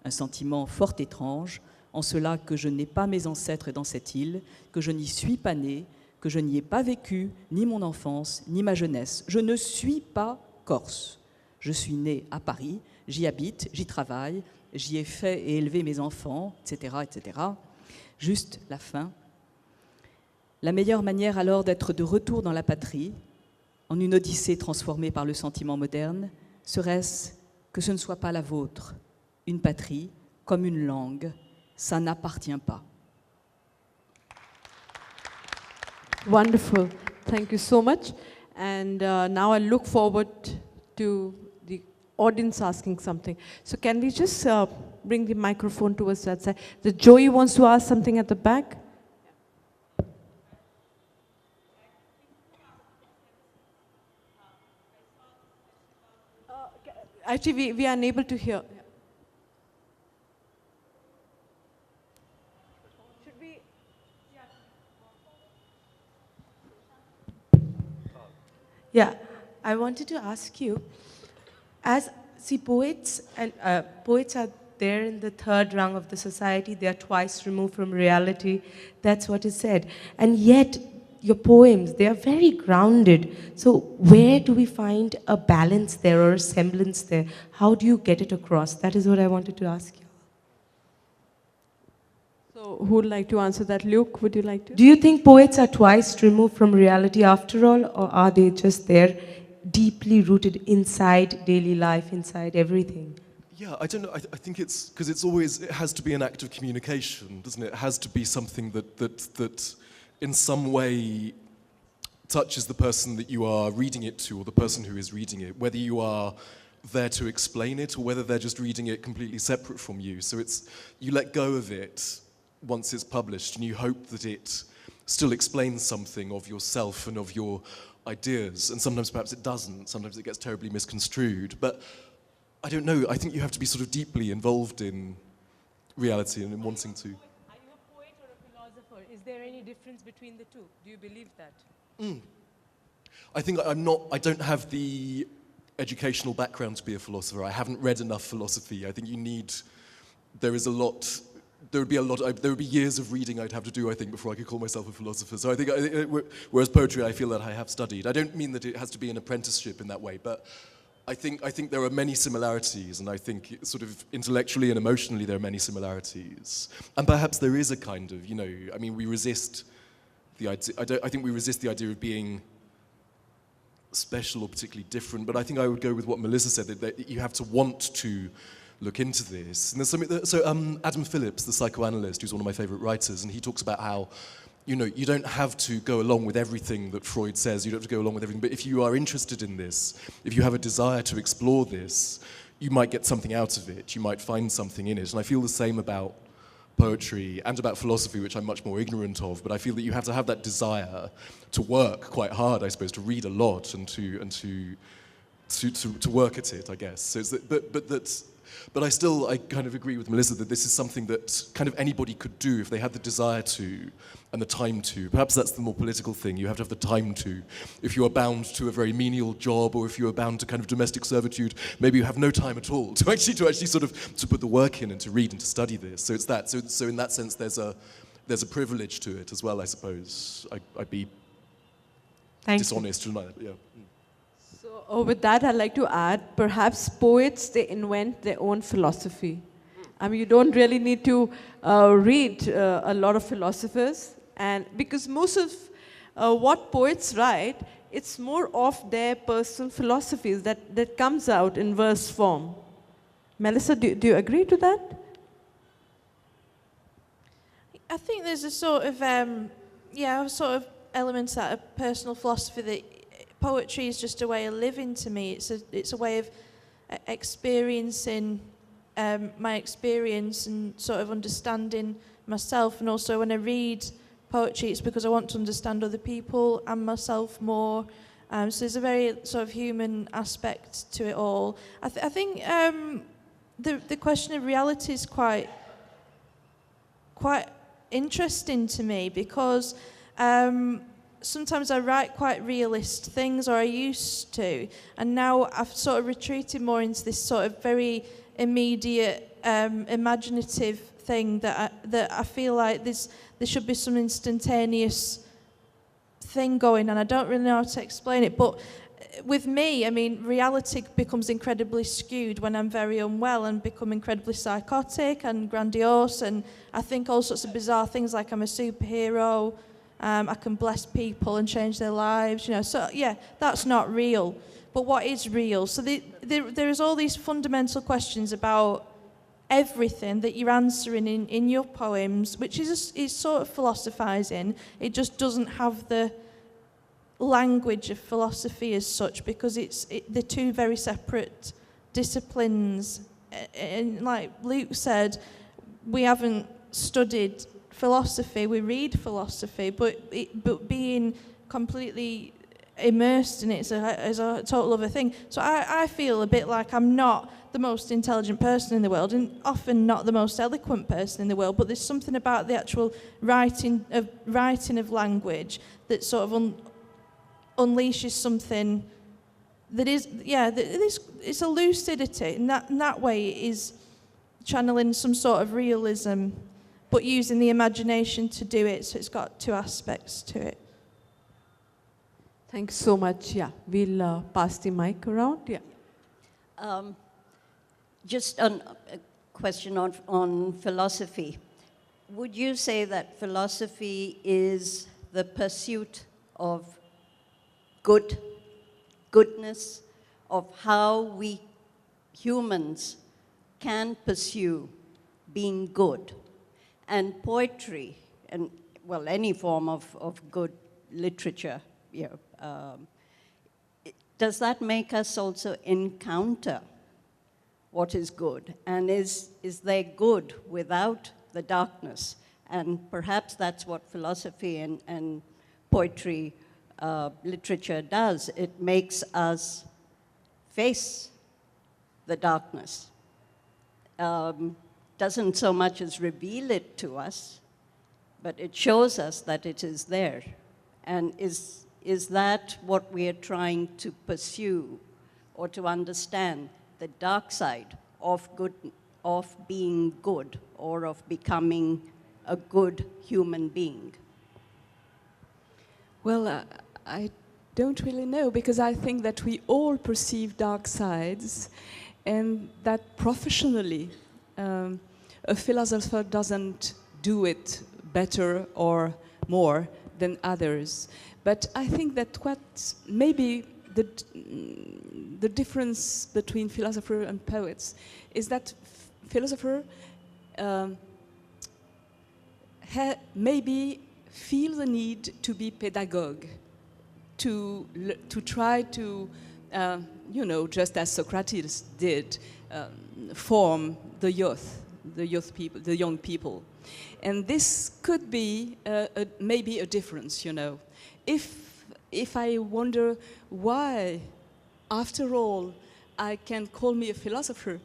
Un sentiment fort étrange, en cela que je n'ai pas mes ancêtres dans cette île, que je n'y suis pas né, que je n'y ai pas vécu ni mon enfance, ni ma jeunesse. Je ne suis pas corse. Je suis né à Paris, j'y habite, j'y travaille, j'y ai fait et élevé mes enfants, etc., etc. Juste la fin. La meilleure manière alors d'être de retour dans la patrie, en une odyssée transformée par le sentiment moderne, serait-ce que ce ne soit pas la vôtre. Une patrie, comme une langue, ça n'appartient pas.
Wonderful. Thank you so much. And now I look forward to the audience asking something. So can we just bring the microphone towards that side? The Joey wants to ask something at the back. Actually, we are unable to hear. Should we?
Yeah, I wanted to ask you, poets and poets are there in the third rung of the society. They are twice removed from reality. That's what is said. And yet, your poems, they are very grounded. So where do we find a balance there or a semblance there? How do you get it across? That is what I wanted to ask you.
So who would like to answer that? Luke, would you like to?
Do you think poets are twice removed from reality after all, or are they just there, deeply rooted inside daily life, inside everything?
Yeah, I don't know. I think it's because it has to be an act of communication, doesn't it? It has to be something that in some way touches the person that you are reading it to or the person who is reading it, whether you are there to explain it or whether they're just reading it completely separate from you. So you let go of it once it's published and you hope that it still explains something of yourself and of your ideas. And sometimes perhaps it doesn't. Sometimes it gets terribly misconstrued. But I don't know. I think you have to be sort of deeply involved in reality and in wanting to.
Are you a poet or a philosopher? Is there any difference between the two? Do you believe that?
I think I don't have the educational background to be a philosopher. I haven't read enough philosophy. I think there would be years of reading I'd have to do, I think, before I could call myself a philosopher. So I think, whereas poetry, I feel that I have studied. I don't mean that it has to be an apprenticeship in that way, but I think there are many similarities, and I think sort of intellectually and emotionally there are many similarities. And perhaps there is a kind of, we resist the idea, I think we resist the idea of being special or particularly different, but I think I would go with what Melissa said, that you have to want to look into this. And there's something Adam Phillips, the psychoanalyst, who's one of my favorite writers, and he talks about how, you know, you don't have to go along with everything that Freud says, you don't have to go along with everything, but if you are interested in this, if you have a desire to explore this, you might get something out of it, you might find something in it. And I feel the same about poetry and about philosophy, which I'm much more ignorant of, but I feel that you have to have that desire to work quite hard, I suppose, to read a lot and to work at it, I guess. So it's that, but I kind of agree with Melissa that this is something that kind of anybody could do if they had the desire to and the time to. Perhaps that's the more political thing. You have to have the time to. If you are bound to a very menial job, or if you are bound to kind of domestic servitude, maybe you have no time at all to actually sort of to put the work in and to read and to study this. So it's that. So in that sense, there's a privilege to it as well, I suppose. I'd be dishonest to deny that. Yeah.
So with that, I'd like to add, perhaps poets, they invent their own philosophy. I mean, you don't really need to read a lot of philosophers, and because most of what poets write, it's more of their personal philosophies that comes out in verse form. Melissa, do you agree to that?
I think there's a sort of elements that are personal philosophy that poetry is just a way of living to me. It's a way of experiencing my experience and sort of understanding myself. And also when I read poetry, it's because I want to understand other people and myself more. So there's a very sort of human aspect to it all. I think the question of reality is quite interesting to me, because sometimes I write quite realist things, or I used to, and now I've sort of retreated more into this sort of very immediate, imaginative thing that I feel like there should be some instantaneous thing going on. I don't really know how to explain it, but with me, I mean, reality becomes incredibly skewed when I'm very unwell and become incredibly psychotic and grandiose, and I think all sorts of bizarre things like I'm a superhero. I can bless people and change their lives, you know. So yeah, that's not real. But what is real? So there's all these fundamental questions about everything that you're answering in your poems, which is sort of philosophizing. It just doesn't have the language of philosophy as such, because they're two very separate disciplines. And like Luke said, we haven't studied philosophy, we read philosophy, but being completely immersed in it is a total other thing. So I feel a bit like I'm not the most intelligent person in the world, and often not the most eloquent person in the world, but there's something about the actual writing of language that sort of unleashes something that is, it's a lucidity, and that way it is channeling some sort of realism, but using the imagination to do it, so it's got two aspects to it.
Thanks so much. Yeah, we'll pass the mic around. Yeah.
Just a question on philosophy. Would you say that philosophy is the pursuit of goodness, of how we humans can pursue being good? And poetry, and well, any form of good literature, you know, does that make us also encounter what is good? And is there good without the darkness? And perhaps that's what philosophy and poetry, literature does. It makes us face the darkness. Doesn't so much as reveal it to us, but it shows us that it is there. And is that what we are trying to pursue or to understand, the dark side of being good, or of becoming a good human being?
Well, I don't really know, because I think that we all perceive dark sides, and that professionally a philosopher doesn't do it better or more than others. But I think that what maybe the difference between philosopher and poets is that philosopher maybe feel the need to be pedagogue, to try to, just as Socrates did, form the people, the young people. And this could be maybe a difference, If I wonder why, after all, I can call me a philosopher,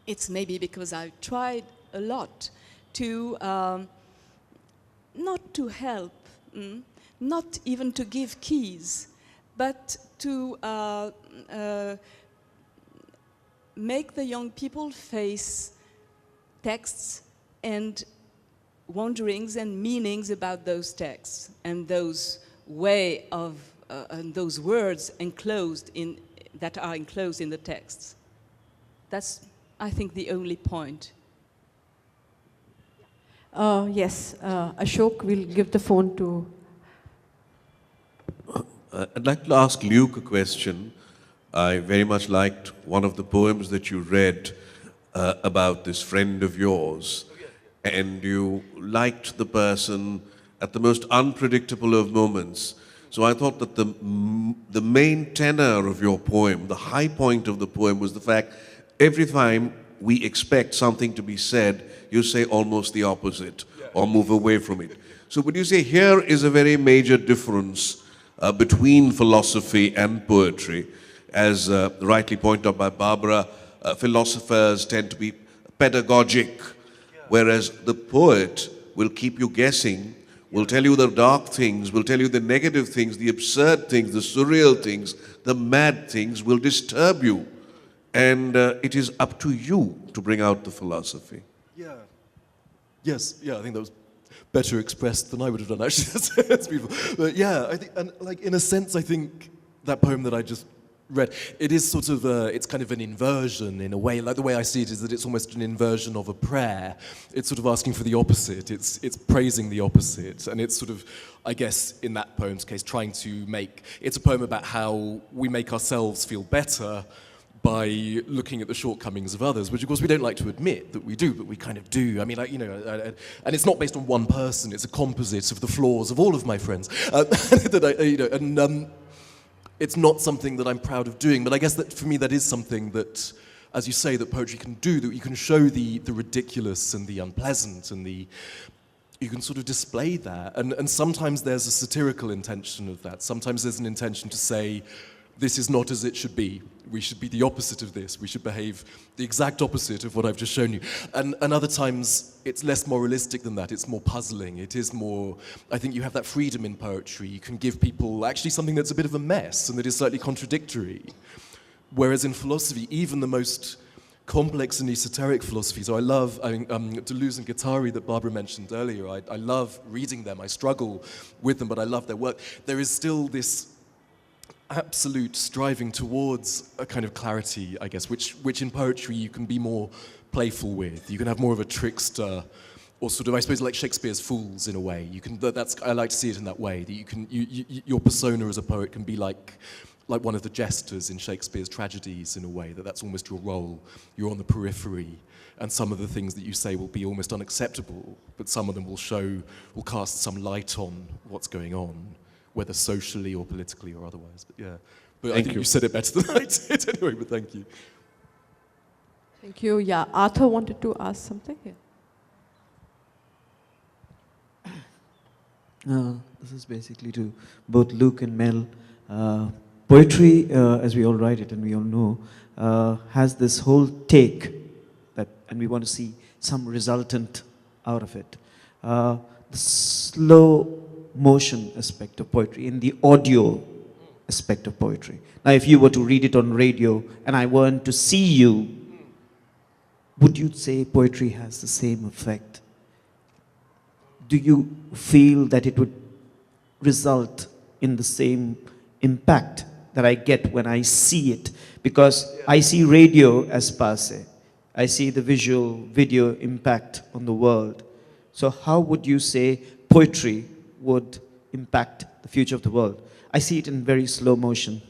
it's maybe because I've tried a lot to, not to help, not even to give keys, but to make the young people face texts and wonderings and meanings about those texts and those way of and those words that are enclosed in the texts. That's, I think, the only point.
Yes, Ashok will give the phone to.
I'd like to ask Luke a question. I very much liked one of the poems that you read about this friend of yours, and you liked the person at the most unpredictable of moments. So I thought that the main tenor of your poem, the high point of the poem, was the fact every time we expect something to be said, you say almost the opposite or move away from it. So would you say here is a very major difference between philosophy and poetry? As rightly pointed out by Barbara, philosophers tend to be pedagogic, whereas the poet will keep you guessing, will tell you the dark things, will tell you the negative things, the absurd things, the surreal things, the mad things, will disturb you. And it is up to you to bring out the philosophy.
Yeah. Yes, yeah, I think that was better expressed than I would have done, actually, as people. But yeah, I think, and like, in a sense, I think that poem that I just read, it is sort of it's kind of an inversion in a way. Like, the way I see it is that it's almost an inversion of a prayer. It's sort of asking for the opposite. It's praising the opposite. And it's sort of, I guess, in that poem's case, trying to make, it's a poem about how we make ourselves feel better by looking at the shortcomings of others, which of course we don't like to admit that we do, but we kind of do. I mean, like, and it's not based on one person, it's a composite of the flaws of all of my friends. It's not something that I'm proud of doing, but I guess that for me that is something that, as you say, that poetry can do, that you can show the ridiculous and the unpleasant and you can sort of display that. And sometimes there's a satirical intention of that. Sometimes there's an intention to say, this is not as it should be. We should be the opposite of this. We should behave the exact opposite of what I've just shown you. And other times, it's less moralistic than that. It's more puzzling. It is more, I think you have that freedom in poetry. You can give people actually something that's a bit of a mess and that is slightly contradictory. Whereas in philosophy, even the most complex and esoteric philosophy, so I love Deleuze and Guattari that Barbara mentioned earlier. I love reading them. I struggle with them, but I love their work. There is still this absolute striving towards a kind of clarity, I guess, which in poetry you can be more playful with. You can have more of a trickster, or sort of, I suppose, like Shakespeare's fools in a way. You can. I like to see it in that way. That you can. Your persona as a poet can be like one of the jesters in Shakespeare's tragedies in a way. That's almost your role. You're on the periphery, and some of the things that you say will be almost unacceptable, but some of them will cast some light on what's going on, whether socially or politically or otherwise. But yeah, but I think you said it better than I did anyway, but thank you.
Thank you. Yeah, Arthur wanted to ask something here.
This is basically to both Luke and Mel. Poetry, as we all write it and we all know, has this whole take that, and we want to see some resultant out of it. The slow motion aspect of poetry, in the audio aspect of poetry. Now, if you were to read it on radio and I weren't to see you, would you say poetry has the same effect? Do you feel that it would result in the same impact that I get when I see it? Because I see radio as passe. I see the video impact on the world. So how would you say poetry would impact the future of the world? I see it in very slow motion.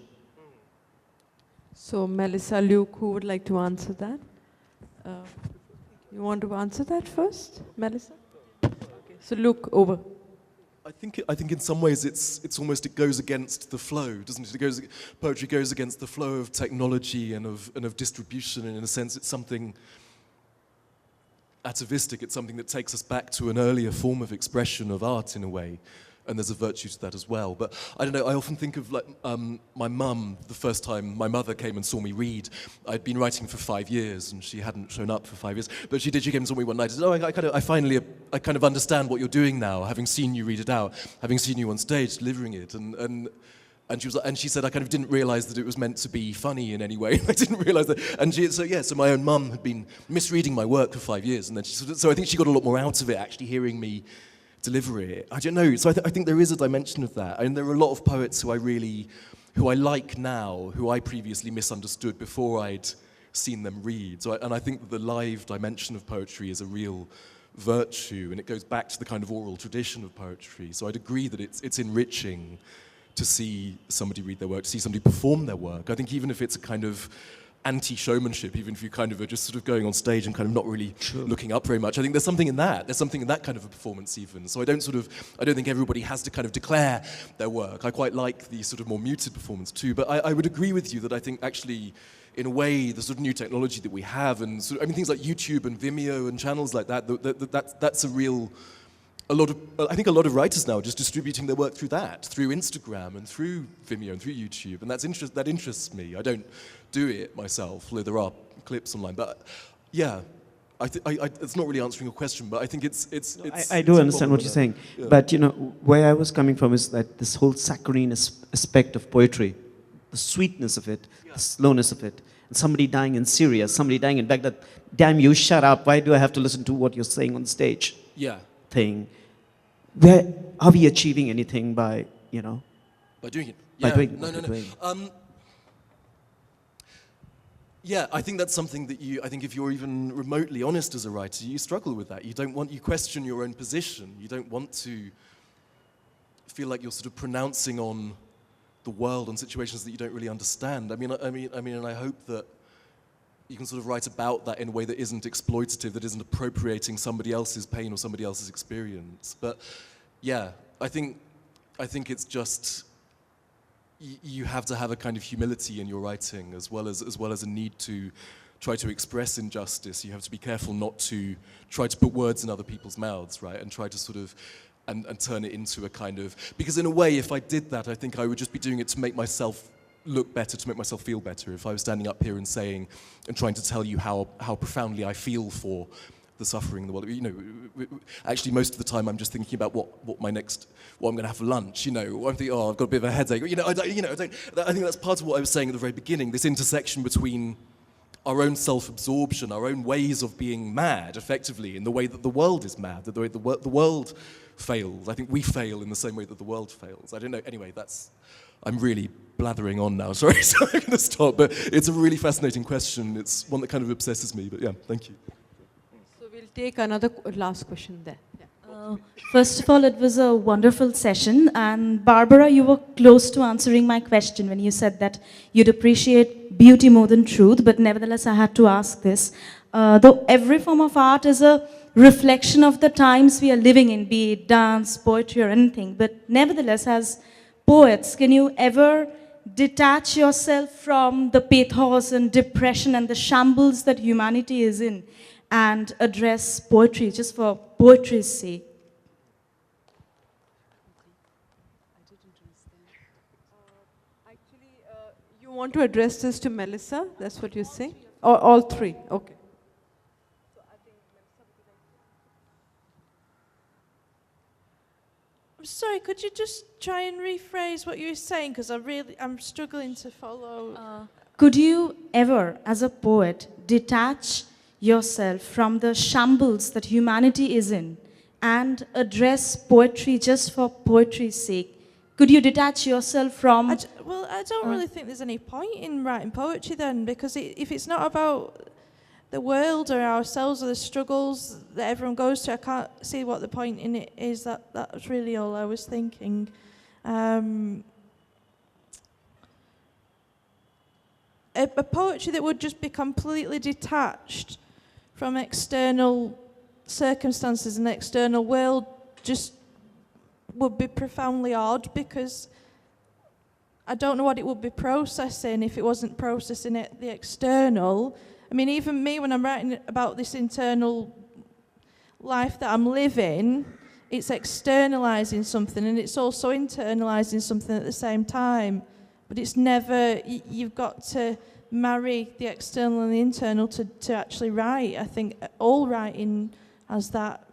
So Melissa, Luke, who would like to answer that? You want to answer that first, Melissa? Okay. So Luke, over.
I think in some ways it's almost it goes against the flow, doesn't it? Poetry goes against the flow of technology and of distribution, and in a sense it's something atavistic. It's something that takes us back to an earlier form of expression of art in a way, and there's a virtue to that as well. But I don't know, I often think of like my mum, the first time my mother came and saw me read. I'd been writing for 5 years and she hadn't shown up for 5 years, but she came and saw me one night and said, oh, I kind of understand what you're doing now, having seen you read it out, having seen you on stage delivering it. And she said, I kind of didn't realise that it was meant to be funny in any way. I didn't realise that. And so my own mum had been misreading my work for 5 years, and then so I think she got a lot more out of it actually hearing me deliver it. I don't know. So I think there is a dimension of that. And there are a lot of poets who I like now, who I previously misunderstood before I'd seen them read. And I think that the live dimension of poetry is a real virtue, and it goes back to the kind of oral tradition of poetry. So I'd agree that it's enriching to see somebody read their work, to see somebody perform their work. I think even if it's a kind of anti-showmanship, even if you kind of are just sort of going on stage and kind of not really looking up very much, I think there's something in that. There's something in that kind of a performance even. So I don't think everybody has to kind of declare their work. I quite like the sort of more muted performance too, but I would agree with you that I think actually, in a way, the sort of new technology that we have, and things like YouTube and Vimeo and channels like that's I think a lot of writers now are just distributing their work through Instagram and through Vimeo and through YouTube, and that interests me. I don't do it myself, although there are clips online. But yeah, it's not really answering your question, but I think it's.
I do understand what you're saying,
yeah.
But where I was coming from is that this whole saccharine aspect of poetry, the sweetness of it, the slowness of it, and somebody dying in Syria, somebody dying in Baghdad. Damn you! Shut up! Why do I have to listen to what you're saying on stage?
Yeah.
Thing. Where are we achieving anything by
By doing it?
By
Yeah.
doing
No.
doing.
Yeah, I think that's something that I think if you're even remotely honest as a writer, you struggle with that. You question your own position. You don't want to feel like you're sort of pronouncing on the world, on situations that you don't really understand. I mean, and I hope that you can sort of write about that in a way that isn't exploitative, that isn't appropriating somebody else's pain or somebody else's experience. But yeah, I think it's just you have to have a kind of humility in your writing as well as a need to try to express injustice. You have to be careful not to try to put words in other people's mouths, right? And try to sort of and turn it into a kind of, because in a way, if I did that, I think I would just be doing it to make myself look better, to make myself feel better. If I was standing up here and saying and trying to tell you how profoundly I feel for the suffering in the world, actually most of the time I'm just thinking about what I'm going to have for lunch. I'm thinking, oh, I've got a bit of a headache. I think that's part of what I was saying at the very beginning. This intersection between our own self-absorption, our own ways of being mad, effectively, in the way that the world is mad, the way the world fails. I think we fail in the same way that the world fails. I don't know. Anyway, I'm really blathering on now. Sorry, so I'm going to stop. But it's a really fascinating question. It's one that kind of obsesses me. But yeah, thank you.
So we'll take another last question there.
First of all, it was a wonderful session. And Barbara, you were close to answering my question when you said that you'd appreciate beauty more than truth. But nevertheless, I had to ask this. Though every form of art is a reflection of the times we are living in, be it dance, poetry, or anything. But nevertheless, as poets, can you ever detach yourself from the pathos and depression and the shambles that humanity is in and address poetry just for poetry's sake?
Actually, you want to address this to Melissa? That's what you're saying? Or all three? Okay.
I'm sorry, could you just try and rephrase what you were saying? Because I'm struggling to follow.
Could you ever, as a poet, detach yourself from the shambles that humanity is in and address poetry just for poetry's sake? Could you detach yourself from...
I don't really think there's any point in writing poetry then, because if it's not about the world or ourselves or the struggles that everyone goes through, I can't see what the point in it is. That was really all I was thinking. a poetry that would just be completely detached from external circumstances and the external world just would be profoundly odd, because I don't know what it would be processing if it wasn't processing it, the external. I mean, even me, when I'm writing about this internal life that I'm living, it's externalizing something and it's also internalizing something at the same time. But it's never, you've got to marry the external and the internal to actually write. I think all writing has that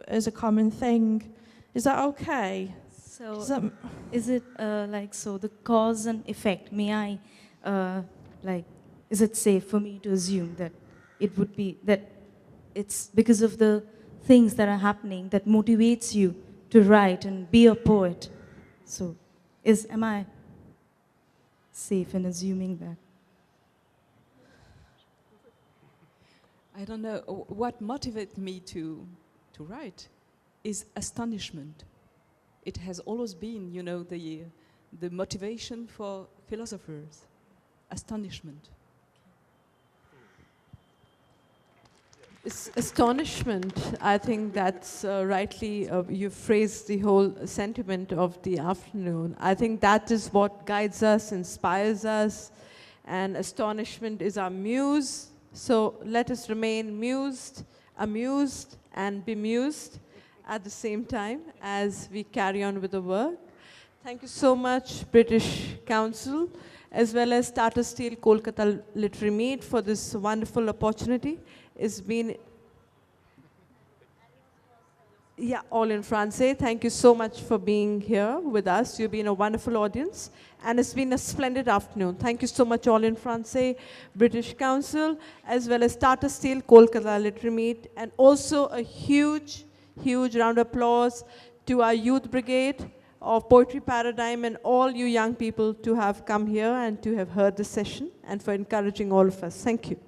as a common thing. Is that okay?
So is it like, so the cause and effect, may I, is it safe for me to assume that it would be, that it's because of the things that are happening that motivates you to write and be a poet? So am I safe in assuming that?
I don't know. What motivated me to write is astonishment. It has always been, you know, the motivation for philosophers. Astonishment.
It's astonishment. I think that's rightly, you phrased the whole sentiment of the afternoon. I think that is what guides us, inspires us, and astonishment is our muse. So let us remain mused, amused, and bemused at the same time as we carry on with the work. Thank you so much, British Council, as well as Tata Steel Kolkata Literary Meet, for this wonderful opportunity. It's been, yeah, all in Francais. Thank you so much for being here with us. You've been a wonderful audience, and it's been a splendid afternoon. Thank you so much, all in Francais, British Council, as well as Tata Steel Kolkata Literary Meet, and also a huge round of applause to our youth brigade of Poetry Paradigm and all you young people to have come here and to have heard this session, and for encouraging all of us. Thank you.